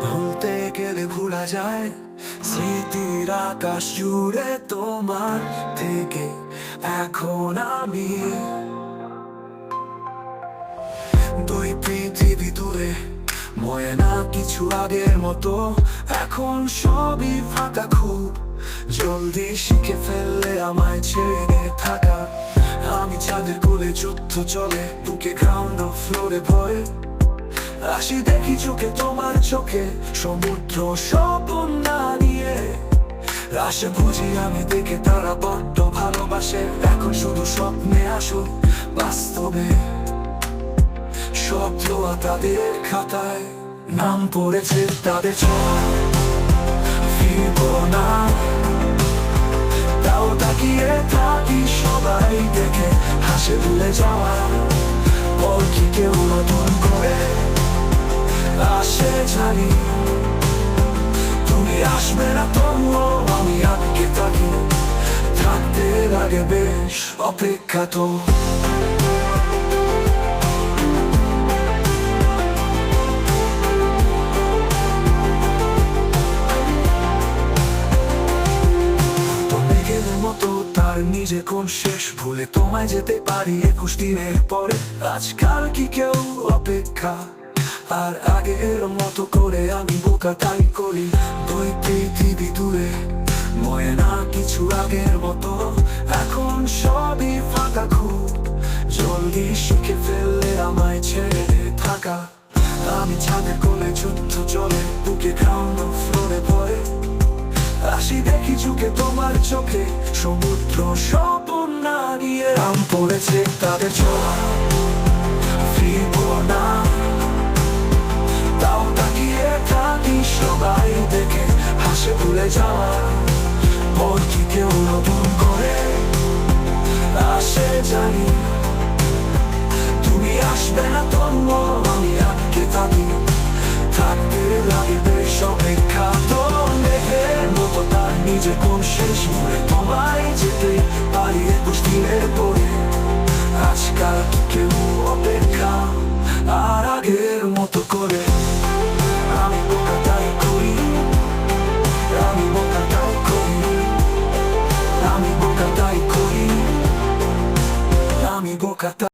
ভুলতে গেলে ভুলা যায় স্মৃতির আকাশ জুড়ে তোমার থেকে এখন আমি দুই পৃথিবী দূরে ময়না কিছু আগের মতো এখন সবই ফাঁকা খুব জলদি শিখে ফেললে আমায় ছেড়ে থাকা আমি চাঁদের কোলে যুদ্ধ চলে বুকে গ্রাউন্ড ফ্লোরে ভয়ে আসি দেখি চোখে তোমার চোখে সমুদ্র স্বপ্ন না নিয়ে আসে বুঝি আমি দেখে তারা বড্ড ভালোবাসে এখন শুধু স্বপ্নে আসো বাস্তবে সব ধোয়া তাদের খাতায় নাম পড়েছে তাদের ছোঁয়া ফিরবো না তাও তাকিয়ে থাকি সবাই দেখে হাসে ভুলে যাওয়া পর কি কেউ নতুন করে আসে জানি তুমি আসবে না তবুও আমি আটকে থাকি থাকতে লাগে বেশ অপেক্ষা তো তার নিজে কোন শেষ ভুলে তোমায় যেতে পারি 21 দিনের পরে আজকাল কি কেউ অপেক্ষা আর আগের মতো করে আমি বোকা তাই করি দুই পৃথিবী দূরে ময়না কিছু আগের মতো এখন সবই ফাঁকা খুব জলদি শিখে ফেললে আমায় ছেড়ে থাকা আমি ছাদের কোলে যুদ্ধ চলে বুকে গ্রাউন্ড ফ্লোরে ভয়ে আসি দেখি চোখে তোমার চোখে সমুদ্র স্বপ্ন না নিয়ে নাম পড়েছে তাদের ছোঁয়া ফিরবো না তাও তাকিয়ে থাকি সবাই দেখে হাসে ভুলে যাওয়া পর কি কেউ নতুন করে আসে জানি তুমি আসবে না তবুও আমি আটকে থাকি থাকতে লাগে বেশ অপেক্ষা তো নিজে কোন শেষ ভুলে তোমায় যেতে পারি 21 দিনের পরে আজকাল কেউ অপেক্ষা আর আগের মতো করে আমি বোকা তাই করি আমি বোকা তাই করি আমি বোকা তাই করি আমি বোকা